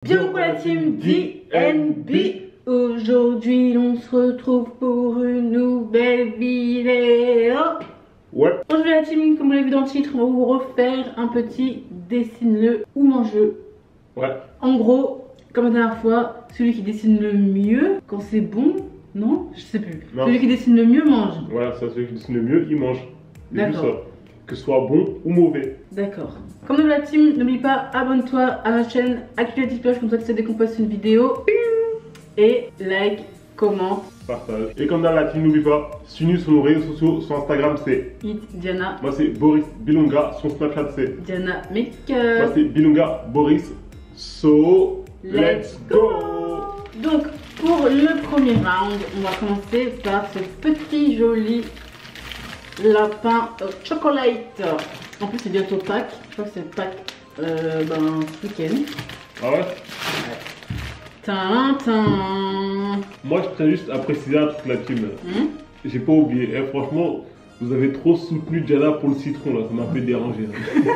Bienvenue pour la team DNB. Aujourd'hui on se retrouve pour une nouvelle vidéo. Ouais. Aujourd'hui la team, comme vous l'avez vu dans le titre, on va vous refaire un petit dessine-le ou mange-le. Ouais. En gros, comme la dernière fois, celui qui dessine le mieux, quand c'est bon, non, je sais plus. Non. Celui qui dessine le mieux mange. Voilà, c'est celui qui dessine le mieux, il mange. C'est juste D'accord. ça. Que ce soit bon ou mauvais. D'accord. Comme dans la team, n'oublie pas, abonne-toi à la chaîne, active la petite cloche comme ça tu sais dès qu'on poste une vidéo. Et like, commente. Partage. Et comme dans la team, n'oublie pas, suis-nous sur nos réseaux sociaux. Sur Instagram, c'est Hit Diana, moi, c'est Boris Bilonga. Son Snapchat, c'est Diana moi, Make. c'est Bilonga Boris. So, let's go. Donc, pour le premier round, on va commencer par ce petit joli lapin chocolat. En plus, c'est bientôt Pâques. Je crois que c'est Pâques ce week-end. Ah ouais. Tintin. Moi, je tiens juste à préciser un truc, la team. J'ai pas oublié. Eh, franchement, vous avez trop soutenu Diana pour le citron, là. Ça m'a fait déranger. Hein.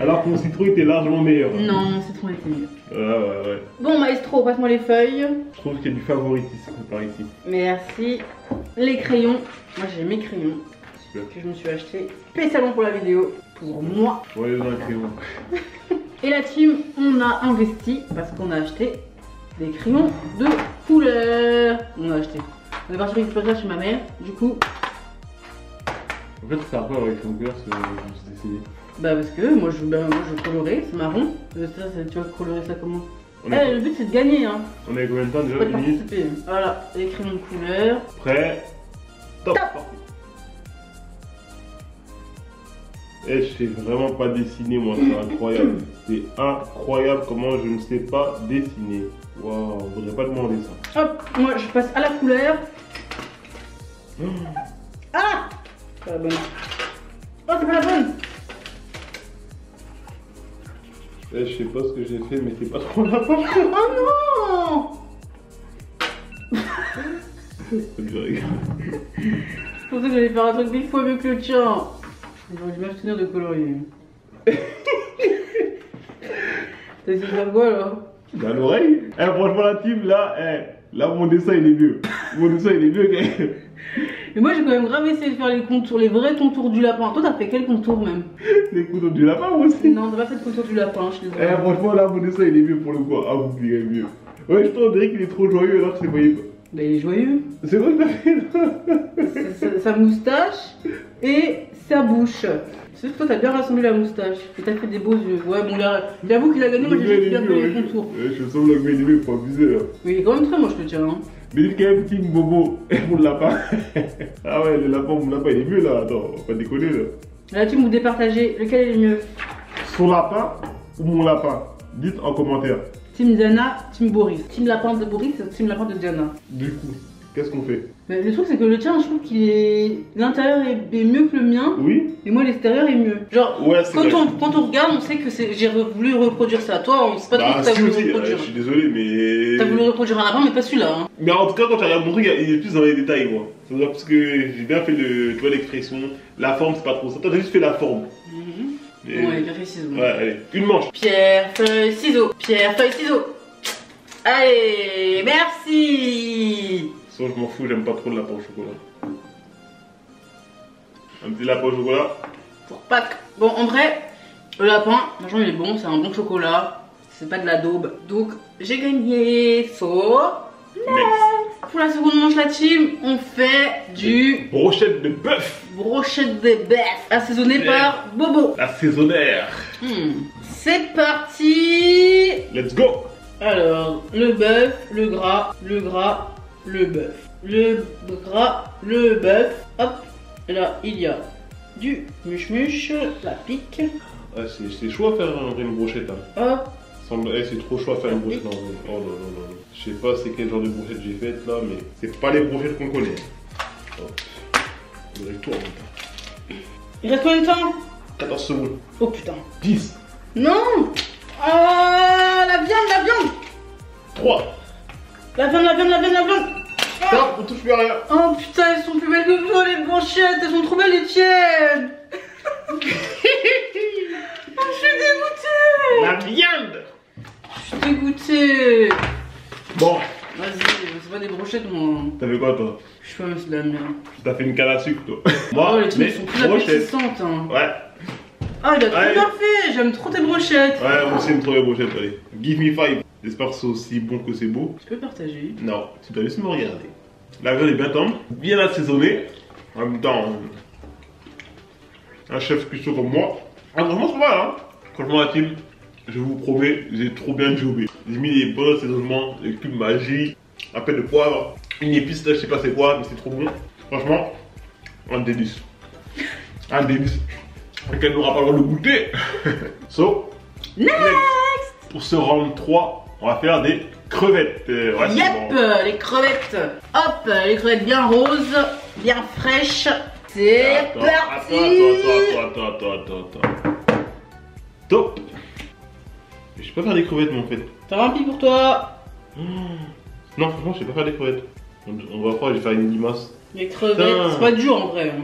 Alors que mon citron était largement meilleur. Hein. Non, mon citron était mieux. Ouais. Bon, maestro, passe-moi les feuilles. Je trouve qu'il y a du favoritisme par ici. Merci. Les crayons. Moi, j'ai mes crayons Super. que je me suis acheté spécialement pour la vidéo. Pour moi. Ouais, dans un crayon. Et la team, on a investi parce qu'on a acheté des crayons de couleur. On a acheté. On est parti récupérer ça chez ma mère. Du coup, En fait, c'est un peu avec son cœur, c'est dessiné. bah parce que moi je colorais, c'est marron. Tu vas colorer ça comment? Le but c'est de gagner, hein. On est combien de temps déjà? Pas de 1 minute. participer. Voilà, les crayons de couleur. Prêt. Top. Eh, je sais vraiment pas dessiner, moi, c'est incroyable. C'est incroyable comment je ne sais pas dessiner. Waouh, on devrait pas demander ça. Hop, moi je passe à la couleur. Ah! C'est pas la bonne. Oh, c'est pas la bonne! Eh, je sais pas ce que j'ai fait, mais c'est pas trop la porte. Oh non! Je rigole. Je pensais que j'allais faire un truc 1000 fois mieux que le tien. J'aurais dû m'abstenir de colorier. T'as essayé de faire quoi là? Dans l'oreille. Eh, franchement, la team, là, là, mon dessin, il est mieux. Mon dessin, il est mieux, gars. Mais moi j'ai quand même grave essayé de faire les contours, les vrais contours du lapin. Toi t'as fait quel contour même? Les couteaux du lapin, moi aussi. Non, t'as pas fait de contour du lapin, je suis désolée. Eh, franchement, là, mon dessin, il est mieux pour le coup. Ah, vous direz mieux. Ouais, je trouve, on dirait qu'il est trop joyeux alors que c'est voyez pas. Bah il est joyeux. C'est vrai que t'as fait là. Sa moustache et sa bouche. C'est juste que toi t'as bien rassemblé la moustache. Et t'as fait des beaux yeux. Ouais, bon, j'avoue qu'il a gagné, moi j'ai juste bien fait les contours. Je me semble que il est mieux, faut abuser là. Mais il est quand même très moche le tien. Hein. Mais dites quand même, petit bobo, pour le lapin. Ah ouais, le lapin, mon lapin, il est mieux là. Attends, on va pas déconner là. La team, vous départagez. Lequel est le mieux? Son lapin ou mon lapin? Dites en commentaire. Team Diana, Team Boris. Team Lapin de Boris, Team Lapin de Diana. Du coup, qu'est-ce qu'on fait? Mais le truc c'est que le tien, je trouve qu'il est. L'intérieur est mieux que le mien. Oui? Et moi l'extérieur est mieux. Genre, Ouais, c'est vrai. quand on regarde, on sait que j'ai voulu reproduire ça. Toi, on sait pas trop Bah, que t'as si voulu aussi, reproduire. je suis désolé, mais. T'as voulu reproduire un lapin, mais pas celui-là. Hein. Mais en tout cas, quand tu regardes mon truc, il est plus dans les détails, moi. C'est vrai parce que j'ai bien fait tu vois, l'expression. La forme, c'est pas trop ça. Toi, t'as juste fait la forme. Et- Ouais, bien fait ciseaux. Ouais, allez, une manche. Pierre, feuille, ciseaux. Pierre, feuille, ciseaux. Allez, merci. Sinon, je m'en fous, j'aime pas trop le lapin au chocolat. Un petit lapin au chocolat. Pour Pâques. Bon, en vrai, le lapin, franchement, il est bon. C'est un bon chocolat. C'est pas de la daube. Donc, j'ai gagné. So, Next. pour la seconde manche, la team, on fait du Brochette de bœuf. brochette de bœuf assaisonné Ouais. par Bobo. La saisonnière. C'est parti. Let's go. Alors, le bœuf, le gras, le gras, le bœuf. Le gras, le bœuf. Hop. Et là, il y a du muche-muche, la pique. Ah, c'est chaud à faire une brochette. Hein. Hop. C'est trop chaud à faire une brochette. En vrai. Oh non, non, non. Je sais pas c'est quel genre de brochette j'ai faite là, mais c'est pas les brochettes qu'on connaît. Hop. On dirait tout en même temps. Il reste combien de temps? 14 secondes. Oh putain. 10. Non. Ah, la viande. 3. La viande. Stop, on touche plus à rien. Oh putain, elles sont plus belles que toi les brochettes. Elles sont trop belles les tiennes. Oh, je suis dégoûtée. La viande. Je suis dégoûté. Bon. Vas-y, c'est pas des brochettes, moi. T'as fait quoi, toi? Je suis c'est de la merde. T'as fait une canne à sucre, toi. Moi, Oh, les trucs sont plus appétissantes. Hein. Ouais. Ah, il a trop bien fait. J'aime trop tes brochettes. Ouais, moi aussi, j'aime trop les brochettes. Allez, give me 5. J'espère que c'est aussi bon que c'est beau. Tu peux partager? Non, tu dois juste me regarder. La viande est bien tendre, bien assaisonnée. En même temps, un chef cuistot comme moi. Ah, franchement, c'est pas mal, hein. Franchement, la team, je vous promets, j'ai trop bien jobé. J'ai mis les bons assaisonnements, les cubes magiques, un peu de poivre, une épice, là, je sais pas c'est quoi, mais c'est trop bon. Franchement, un délice. Un délice. Lequel n'aura pas le droit de goûter. So, next. Pour ce round 3, on va faire des crevettes. Ouais, yep, bon. Les crevettes. Hop, les crevettes bien roses, bien fraîches. C'est parti. Attends. Top. Je peux pas faire des crevettes, moi, en fait. T'as rempli pour toi. Non, franchement, je sais pas faire des crevettes. On va croire que je vais faire une limace. Les crevettes, c'est pas dur en vrai.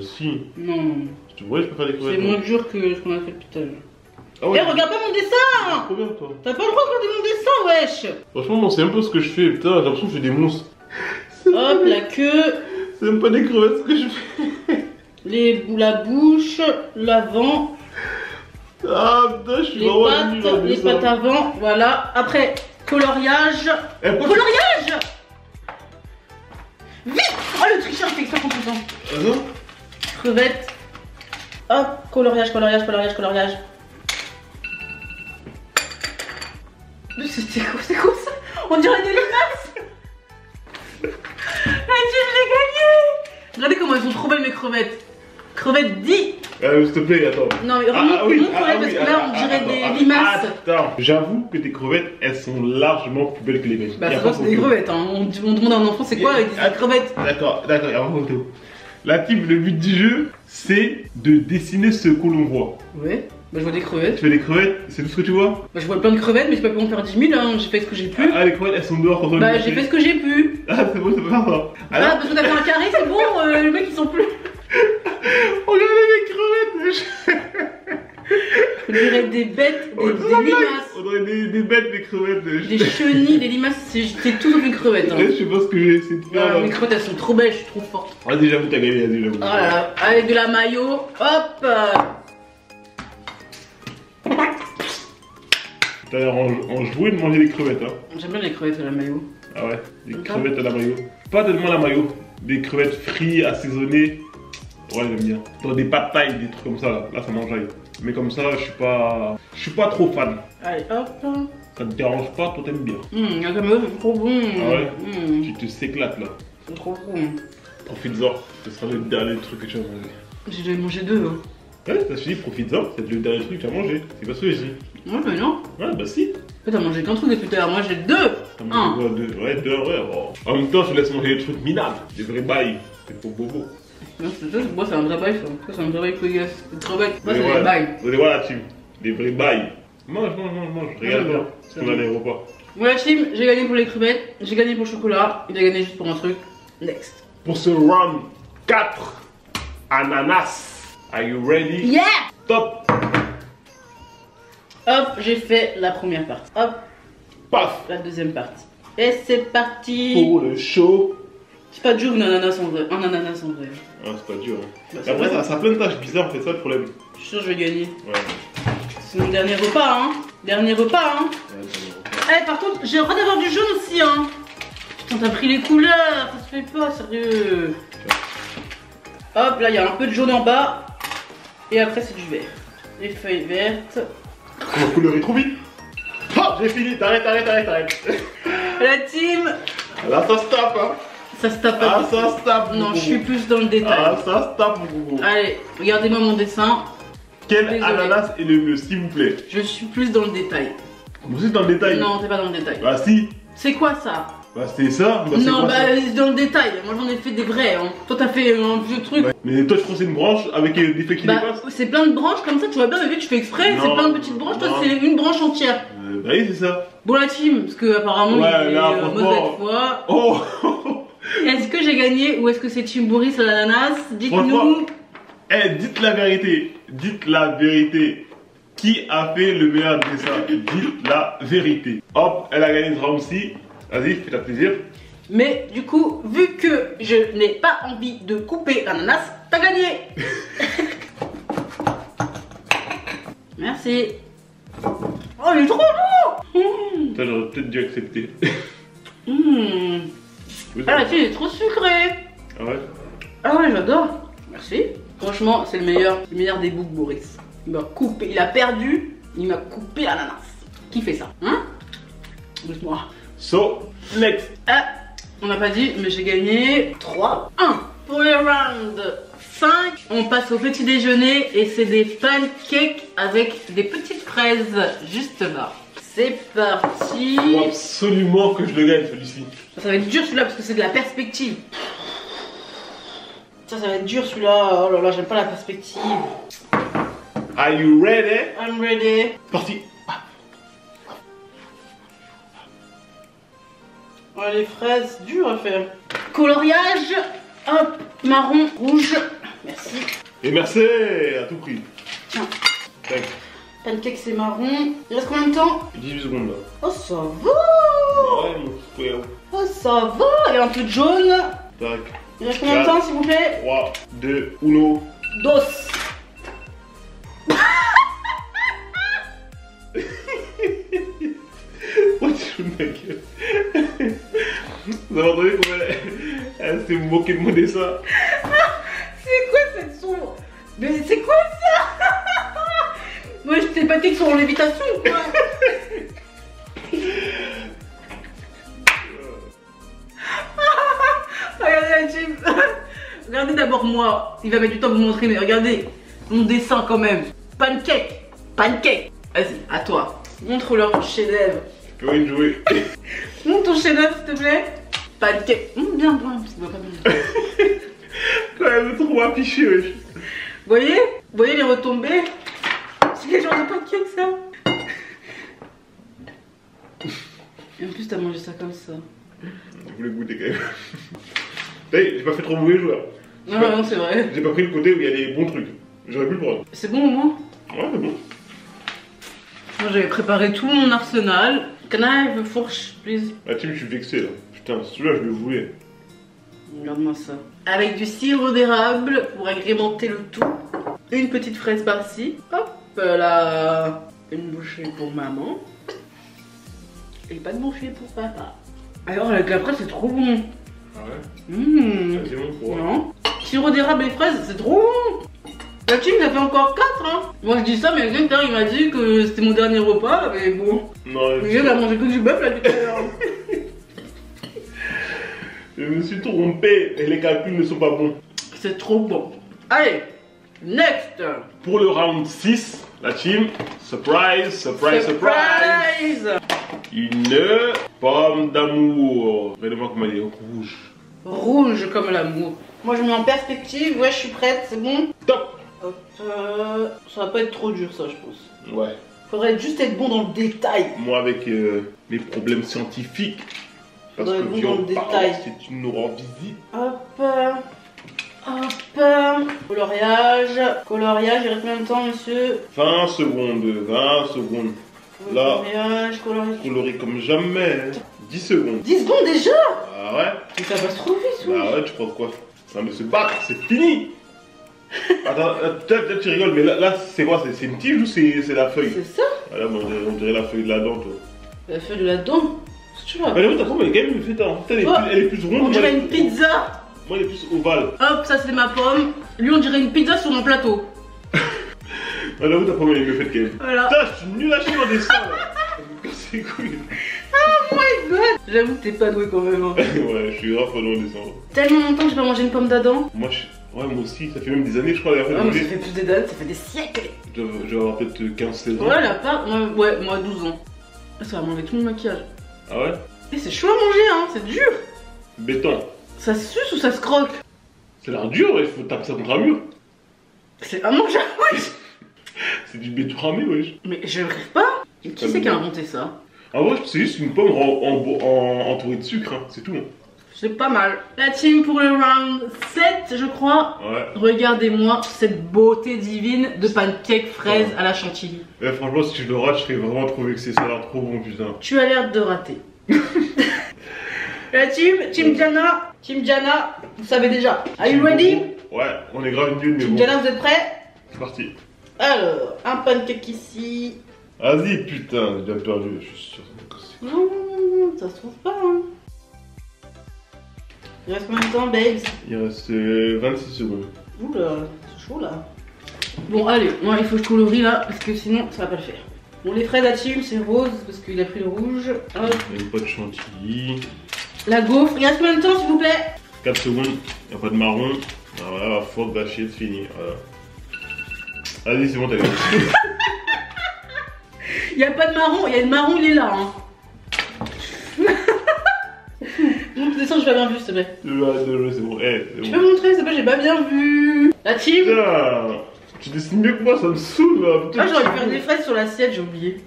Si. Non. Tu vois, je peux faire des crevettes. C'est moins dur que ce qu'on a fait tout à l'heure. Ah ouais, regarde pas mon dessin! Trop bien, toi. T'as pas le droit de regarder mon dessin, wesh! Franchement, moi, c'est un peu ce que je fais. Putain, j'ai l'impression que je fais des monstres. Hop, la queue. C'est même pas des crevettes ce que je fais. La bouche, l'avant. Ah putain, je suis vraiment les pattes avant, voilà. Après, coloriage. Coloriage! Vite! Oh, le tricheur fait exprès contre le temps. Ah non? Crevettes. Hop, coloriage. C'est quoi ça? On dirait des limaces. Ah, je l'ai gagné. Regardez comment elles sont trop belles mes crevettes. Crevettes 10. S'il te plaît, attends. Non mais remonte parce que là on dirait des limaces. Attends, j'avoue que tes crevettes, elles sont largement plus belles que les miennes. Bah c'est pas des crevettes, hein. On demande à un enfant c'est quoi avec des crevettes. D'accord, il y a pas photo. La team, le but du jeu, c'est de dessiner ce que l'on voit. Ouais, bah je vois des crevettes. Tu fais des crevettes, c'est tout ce que tu vois? Bah je vois plein de crevettes mais je peux pas en faire 10 000, hein. J'ai fait ce que j'ai pu. Ah, les crevettes, elles sont dehors quand on Bah j'ai fait ce que j'ai pu. Ah c'est bon, c'est pas ça. Alors parce que t'as fait un carré, c'est bon, les mecs ils sont plus. Regardez les crevettes. On dirait des bêtes, des limaces. On dirait des bêtes, des crevettes. Des chenilles, des limaces, c'est tout sauf une crevette. Hein. Je sais pas ce que j'ai essayé de faire. Les crevettes elles sont trop belles, je suis trop forte. Vas-y, j'avoue, t'as gagné, vas-y, j'avoue. Voilà, avec de la mayo, hop. T'as enjoué de manger des crevettes, hein. J'aime bien les crevettes à la mayo. Ah ouais, des crevettes à la mayo. Pas tellement la mayo, des crevettes frites, assaisonnées. Ouais, j'aime bien. Dans des pâtes taille, des trucs comme ça, là ça m'enjaille. Mais comme ça, je suis pas trop fan. Allez, hop. Ça te dérange pas, toi t'aimes bien. La mayo c'est trop bon. Ah ouais. Tu te s'éclates là. C'est trop bon. Profites-en, ce sera le dernier truc que tu vas manger. J'ai déjà mangé 2. Hein. Ouais, t'as dit profites-en, c'est le dernier truc que tu as mangé. C'est pas ce que j'ai dit. Ouais, mais non. Ouais, bah si. T'as mangé qu'un truc depuis tout à l'heure, moi j'ai 2. T'as mangé quoi, 2? Ouais, 2, ouais. Bon. En même temps, je laisse manger des trucs minables, des vrais bails. C'est pour bobo. Non, moi c'est un vrai bail ça. Ça c'est un vrai bail couillasse. C'est trop bête. Moi c'est des bails. Vous voilà, team. Des vrais bails. Mange. Regarde bien. C'est qu'on a des repas. Voilà, team, j'ai gagné pour les crevettes, j'ai gagné pour le chocolat, il a gagné juste pour un truc. Next. Pour ce round 4, ananas. Are you ready? Yeah! Top! Hop, j'ai fait la première partie. Hop, paf! La deuxième partie. Et c'est parti! Pour le show. C'est pas dur une ananas en vrai. Un ananas en vrai. Ah, c'est pas dur. Hein. Bah, après, ça a plein de tâches bizarres, c'est ça le problème. Je suis sûr que je vais gagner. Ouais. C'est mon dernier repas, hein. Dernier repas, hein. Ouais, par contre, j'ai le droit d'avoir du jaune aussi, hein. Putain, t'as pris les couleurs, ça se fait pas, sérieux. Hop, là, il y a un peu de jaune en bas. Et après, c'est du vert. Les feuilles vertes. Ma couleur est trop vite. Oh, j'ai fini, t'arrêtes. La team. Là, ça se tape, hein. Ça se tape. Ah, ça se tape. Non, je suis plus dans le détail. Ah, ça se tape, mon gogo. Allez, regardez-moi mon dessin. Quel ananas est le mieux, s'il vous plaît? Je suis plus dans le détail. Vous êtes dans le détail? Non, t'es pas dans le détail. Bah, si. C'est quoi ça? Bah, c'est ça. Bah, non, bah, dans le détail. Moi, j'en ai fait des vrais. Hein. Toi, t'as fait un vieux truc. Bah, mais toi, je crois que c'est une branche avec des feuilles qui dépassent. C'est plein de branches comme ça, tu vois bien, mais vu que je fais exprès, c'est plein de petites branches. Toi, c'est une branche entière. Bah, oui, c'est ça. Bon, la team, parce que apparemment, il est mauvaise foi. Oh. Est-ce que j'ai gagné ou est-ce que c'est Team Bourris à l'ananas? Dites-nous. Eh, dites la vérité. Dites la vérité. Qui a fait le meilleur dessin? Dites la vérité. Hop, elle a gagné ce round-ci. Vas-y, fais-toi plaisir. Mais du coup, vu que je n'ai pas envie de couper l'ananas, t'as gagné. Merci. Oh, il est trop bon. Ça, j'aurais peut-être dû accepter. Ah, la fille est trop sucrée. Ah ouais? Ah ouais, j'adore. Merci. Franchement, c'est le meilleur des boucs, Boris. Il m'a coupé, il a perdu, il m'a coupé l'ananas. Qui fait ça? Hein? Dites-moi. So, next. Ah, on n'a pas dit, mais j'ai gagné 3-1. Pour le round 5, on passe au petit déjeuner et c'est des pancakes avec des petites fraises juste là. C'est parti. Il faut absolument que je le gagne celui-ci. Ça va être dur celui-là parce que c'est de la perspective. Ça va être dur celui-là. Oh là là, j'aime pas la perspective. Are you ready? I'm ready. Parti. Oh, les fraises, dur à faire. Coloriage, hop, marron, rouge. Merci. Et merci à tout prix. Tiens. Tac. Pancake c'est marron. Il reste combien de temps? 18 secondes là. Oh ça va. Ouais, mon frère. Oh ça va. Il y a un peu de jaune. Tac. Il reste combien de temps s'il vous plaît? 3, 2, 1. Dos. Oh, tu fous de ma gueule. Vous avez entendu comment elle s'est moquée de mon dessin? C'est quoi cette son? Mais c'est quoi ça? Moi je sais pas qu'ils sont en lévitation ou quoi? Regardez la team. Regardez d'abord moi. Il va mettre du temps pour vous montrer, mais regardez mon dessin quand même. Pancake. Pancake. Vas-y, à toi. Montre-leur ton chef-d'œuvre. Je peux rien jouer. Montre ton chef-d'œuvre s'il te plaît. Pancake. Bien, bien. Ça doit pas bien. Quand même trop affiché, wesh. Vous voyez les retombées? C'est quel genre de pancake ça? Et en plus t'as mangé ça comme ça. Je voulais goûter quand même. J'ai pas fait trop mauvais joueur. Non, non, c'est vrai. J'ai pas pris le côté où il y a des bons trucs. J'aurais pu le prendre. C'est bon au moins? Ouais, c'est bon. Moi j'avais préparé tout mon arsenal. Can I have a fourche, please? La team, je suis vexé là. Putain, celui-là, je le voulais. Regarde-moi ça. Avec du sirop d'érable pour agrémenter le tout. Une petite fraise par-ci. Hop là. Une bouchée pour maman. Et pas de bouchée pour papa. Alors avec la fraise c'est trop bon. Ah ouais? C'est bon pour moi. Non. Sirop d'érable et fraises, c'est trop bon. La team ça fait encore 4 hein. Moi je dis ça mais quelqu'un il m'a dit que c'était mon dernier repas mais bon. Non, Le gars il a mangé que du bœuf là tout à l'heure. Je me suis trompé et les calculs ne sont pas bons. C'est trop bon. Allez, next. Pour le round 6, la team, surprise, surprise, surprise. Surprise. Une pomme d'amour. Regardez-moi comment elle est rouge. Rouge comme l'amour. Moi je mets en perspective, ouais je suis prête, c'est bon. Top. Hop, ça va pas être trop dur ça je pense. Ouais. Faudrait juste être bon dans le détail. Moi avec mes problèmes scientifiques. Parce Faudrait que bon dans le détail. c'est une horreur visible. Hop, hop. Coloriage, coloriage, il reste combien de temps monsieur? 20 secondes, 20 secondes. Là, Coloriage, coloriage. coloré comme jamais. Hein. 10 secondes. 10 secondes déjà? Ah ouais? Mais ça passe trop vite, oui. Bah ouais, tu crois quoi? Non mais se battre, c'est fini. Attends, peut-être tu rigoles, mais là c'est quoi? C'est une tige ou c'est la feuille? C'est ça? Voilà, on dirait la feuille de la dent, toi. La feuille de la dent? C'est toujours Mais j'avoue, ta forme elle est quand même faite, hein. Elle est plus ronde. On dirait une pizza. Moi, elle est plus ovale. Hop, ça c'est ma pomme. Lui, on dirait une pizza sur mon plateau. Ah, j'avoue, ta pomme elle est mieux faite quand même. Voilà. Putain, je suis nul à chier en dessin là. C'est cool. Oh my god. J'avoue que t'es pas doué quand même. Hein. Ouais, je suis grave pas dans le dessin. Tellement longtemps que j'ai pas mangé une pomme d'Adam. Moi, ouais, moi aussi, ça fait même des années, je crois, la dernière Ouais, fois mais que ça fait plus des dates, ça fait des siècles. je vais avoir peut-être 15-16 ans. Ouais, la part, ouais, moi 12 ans. Ça va m'enlever tout mon maquillage. Ah ouais? Et c'est chaud à manger, hein, c'est dur. Béton. Ça se suce ou ça se croque? Ça a l'air dur, il faut taper ça contre un mur. C'est immangeable, wesh. C'est du béton ramé, wesh. Mais je rêve pas. Qui c'est qui a inventé ça? En vrai, c'est juste une pomme entourée de sucre, hein. C'est tout. Hein. C'est pas mal. La team pour le round 7, je crois. Ouais. Regardez-moi cette beauté divine de pancake fraise à la chantilly. Mais franchement, si je le rate, je serais vraiment trop vexé. Ça a l'air trop bon, putain. Tu as l'air de rater. La team Diana. Team Diana, vous savez déjà. Are you ready? Ouais, on est grave nul, mais Team bon. Diana, vous êtes prêts? C'est parti. Alors, un pancake ici. Vas-y, putain, j'ai déjà perdu, je suis sûr. Non, ça se trouve pas. Hein. Il reste combien de temps, babes? Il reste 26 secondes. Oula, c'est chaud là. Bon, allez, moi il faut que je colorie là parce que sinon ça va pas le faire. Bon, les fraises à team c'est rose parce qu'il a pris le rouge. Hop. Il n'y a pas de chantilly. La gaufre, il reste combien de temps s'il vous plaît? 4 secondes, il n'y a pas de marron. Ah voilà, fuck that shit, fini. Voilà. Vas-y, c'est bon, t'as gagné. Il n'y a pas de marron, il y a le marron, il est là. Hein. Donc, descends, je vais bien vu s'il te plaît. Désolé, c'est bon. Eh, c'est Tu bon. peux montrer s'il te plaît, j'ai pas bien vu. La team. Putain, tu dessines mieux que moi, ça me saoule là. Putain, Ah, j'aurais dû faire des fraises sur l'assiette, j'ai oublié.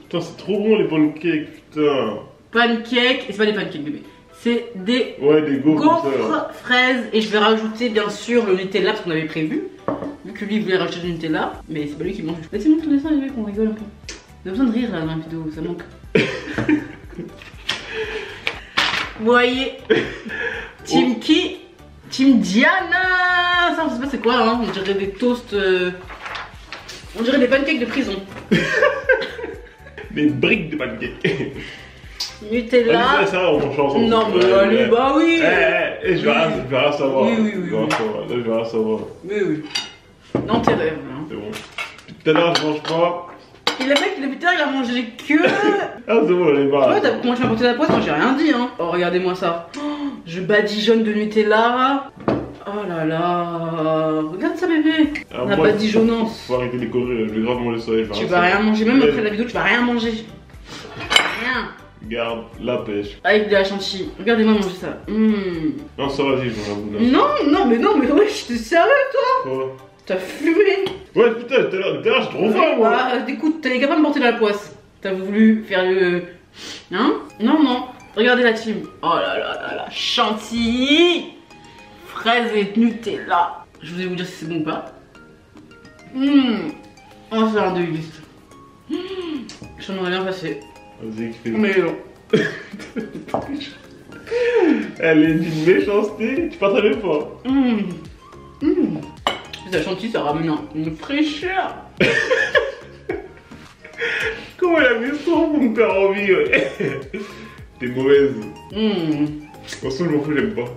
Putain, c'est trop bon les pancakes, putain. Pancakes, et c'est pas des pancakes bébé. C'est des Ouais, des gaufres comme ça. gaufres fraises et je vais rajouter bien sûr le Nutella parce qu'on avait prévu. Vu que lui il voulait rajouter du Nutella, mais c'est pas lui qui mange. Mais c'est bon ton dessin les mecs, on rigole un peu. On a besoin de rire là dans la vidéo, ça manque. Vous voyez, Team qui? Team Diana. Ça on sait pas c'est quoi hein, on dirait des toasts, on dirait des pancakes de prison. Des briques de pancakes. Nutella. Vas-y, ça, on mange ensemble. Non mais Ouais, allez, ouais. bah oui. Je vais rien savoir. Oui. Je vais rien savoir. Là, je vais rien savoir. Oui. Non tes rêves hein. C'est bon. Tout à l'heure, je mange pas. Et le mec, depuis tard, il a mangé que. Ah, c'est bon, j'en ai marre. Ouais, comment tu m'as porté la poisse? Moi, j'ai rien dit, hein. Oh, regardez-moi ça. Oh, je badigeonne de Nutella. Oh là là. Regarde ça, bébé. Ah, La moi, badigeonnance. Faut arrêter les conneries, je vais grave manger ça. Tu vas rien manger, même après la vidéo, tu vas rien manger. Rien. Garde la pêche. Avec de la chantilly. Regardez-moi manger ça. Non, ça vas-y, je m'en ai Non, mais wesh, t'es sérieux, toi? Quoi? T'as fumé. Ouais, putain, tout à l'heure, j'ai trop faim, moi. Bah, écoute, t'es capable de me porter la poisse. T'as voulu faire le. Hein? Non. Regardez la team. Oh là là, chantilly, fraises et Nutella. Je vais vous dire si c'est bon ou pas. On va faire un déguste. J'en aurais bien passé. Vas-y, fais. Mais non. Elle est d'une méchanceté, tu pas très fort. La chantilly, ça ramène une fraîcheur. Comment elle a mis ça pour me faire envie, ouais. T'es mauvaise. En soi, je m'en fous, j'aime pas.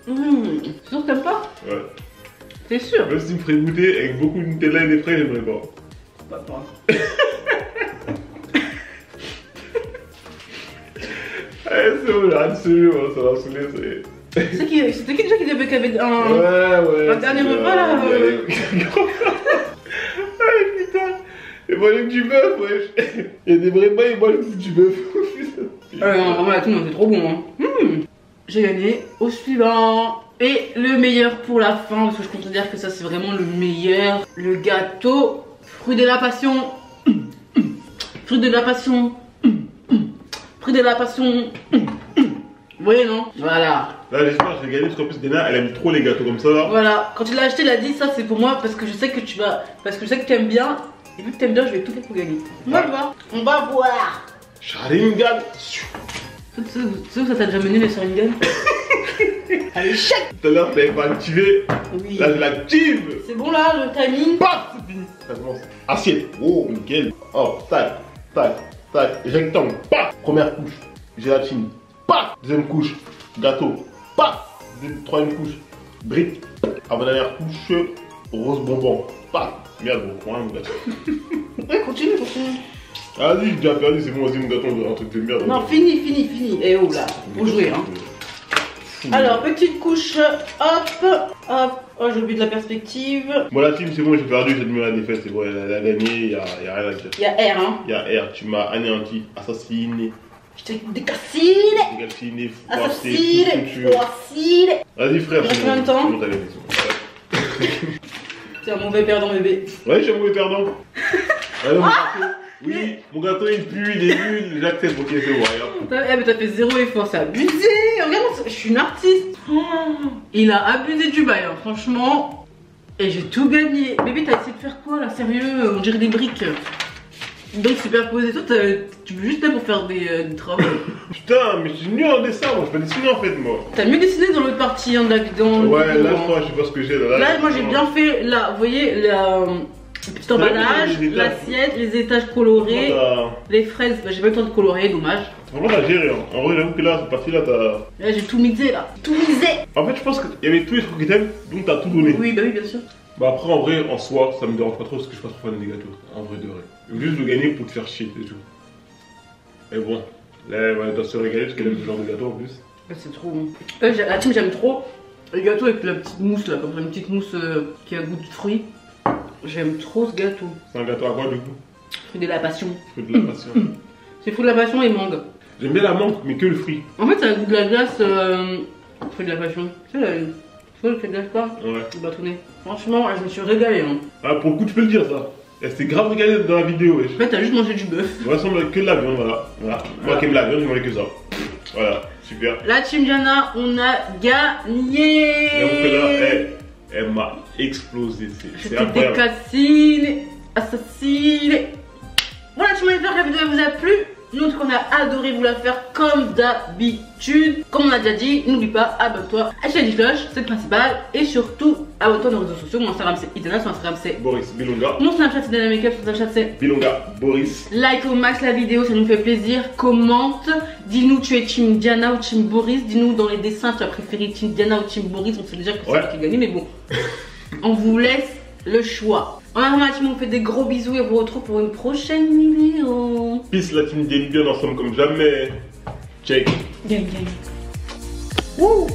C'est sûr que t'aimes pas? Ouais. T'es sûr? Même si tu me ferais goûter avec beaucoup de Nutella et des frais, j'aimerais pas. Pas. Allez, c'est bon, j'arrête ce jeu, hein, ça va saouler, ça y est. C'était qui déjà qui avait un. Ouais. Un dernier repas là Ah putain. Et moi j'aime du bœuf, wesh. Il y a des vrais bails et moi j'aime du bœuf. Non, vraiment la toune, c'est trop bon hein. J'ai gagné au suivant. Et le meilleur pour la fin, parce que je considère que ça c'est vraiment le meilleur. Le gâteau fruit de la passion. Fruit de la passion. Fruit de la passion. Vous voyez non? Voilà. Là j'espère que je vais gagner parce qu'en plus Dana elle aime trop les gâteaux comme ça là. Voilà, quand il l'a acheté il a dit ça c'est pour moi parce que je sais que tu vas. Parce que je sais que tu aimes bien. Et vu que tu aimes bien je vais tout faire pour gagner. On va voir. On va voir. Sharingan. Tu sais où ça t'a déjà mené les Sharingan? Allez, chèque. Tout à l'heure t'avais pas activé. Oui. Là je l'active. C'est bon là, le timing. Paf, c'est fini. Ça commence. Assiette. Oh nickel. Oh tac, tac, tac. Rectangle. Paf. Première couche. Gélatine. Paf. Deuxième couche. Gâteau. Paf. Troisième couche. Brique. Avant-dernière couche. Rose bonbon. Paf. Merde, bon, prends un mon gâteau. Ouais, continue. Ah vas-y, j'ai déjà perdu, c'est bon, vas-y mon gâteau, on doit un truc de merde. Non, fini. Eh oh là, faut jouer hein. Alors, petite couche, hop. Oh, j'ai oublié de la perspective. Bon, la team, c'est bon, j'ai perdu, j'ai admis la défaite, c'est bon, elle a gagné, y'a rien à dire. Il y a R hein. Y'a R, tu m'as anéanti, assassiné. Je t'ai décassine. Décassiné, Assassine. Assassine. Vas-y frère, Il reste combien de temps? c'est bon, t'as gagné, c'est bon. C'est un mauvais perdant bébé. Ouais, j'ai un mauvais perdant. Allez, mon gâteau. Oui, mon gâteau il pue, il est nul, j'accepte, ok, c'est bon, regarde. Eh mais t'as fait 0 effort, c'est abusé. Regarde, je suis une artiste. Il a abusé du bail, hein, franchement. Et j'ai tout gagné. Bébé, t'as essayé de faire quoi là? Sérieux, on dirait des briques. Donc superposé, toi tu veux juste là pour faire des travaux. Putain, mais je suis nul en dessin, moi je peux dessiner en fait, moi. T'as mieux dessiné dans l'autre partie hein, de la vidéo. Ouais, là je crois, je sais pas ce que j'ai là. Là, moi j'ai bien fait, là, vous voyez, le petit emballage, l'assiette, les étages colorés, les fraises, bah, j'ai pas eu le temps de colorer, dommage. Franchement, t'as géré, hein. En vrai, j'avoue que là, cette partie-là, t'as. Là, j'ai tout mixé, là. Tout mixé. En fait, je pense qu'il y avait tous les trucs que t'aimes, donc t'as tout donné. Oui, bah oui, bien sûr. Bah après, en vrai, en soi, ça me dérange pas trop parce que je suis pas trop fan des gâteaux. En vrai de vrai. Je veux juste le gagner pour te faire chier, c'est tout. Mais bon, là, elle doit se régaler parce qu'elle aime ce genre de gâteau en plus. C'est trop bon. La team, j'aime trop les gâteaux avec la petite mousse, là, comme ça, une petite mousse qui a goût de fruits. J'aime trop ce gâteau. C'est un gâteau à quoi du coup? Fruit de la passion. Fruit de la passion. C'est fruit de la passion et mangue. J'aime bien la menthe, mais que le fruit. En fait, ça a le goût de la glace, fruit de la passion. Tu sais, le fruit de glace pas? Ouais. Le bâtonnet. Franchement, je me suis régalée. Hein. Ah, pour le coup, tu peux le dire ça. Elle s'est grave régalée dans la vidéo, wesh. En fait, t'as juste mangé du bœuf. Il ressemble que de la viande, voilà. Moi qui aime la viande, je mangeais que ça. Voilà, super. La team Diana, on a gagné. J'avoue que là, elle m'a explosé. C'est incroyable. Cassine, assassine. Voilà, tu m'as j'espère que la vidéo vous a plu. Nous, on a adoré vous la faire comme d'habitude. Comme on a déjà dit, n'oublie pas, abonne-toi, active la cloche, c'est le principal. Et surtout, abonne-toi à nos réseaux sociaux. Mon Instagram c'est Idana, son Instagram c'est Boris Bilonga. Mon Snapchat c'est Dana Makeup, son Snapchat c'est Bilonga Boris. Like au max la vidéo, ça nous fait plaisir. Commente, dis-nous tu es Team Diana ou Team Boris. Dis-nous dans les dessins tu as préféré Team Diana ou Team Boris. On sait déjà que c'est lui qui a gagné, mais bon, on vous laisse le choix. En attendant, la team, on fait des gros bisous et on vous retrouve pour une prochaine vidéo. Peace, la team des bien ensemble comme jamais. Check. Gang, gang. Wouh.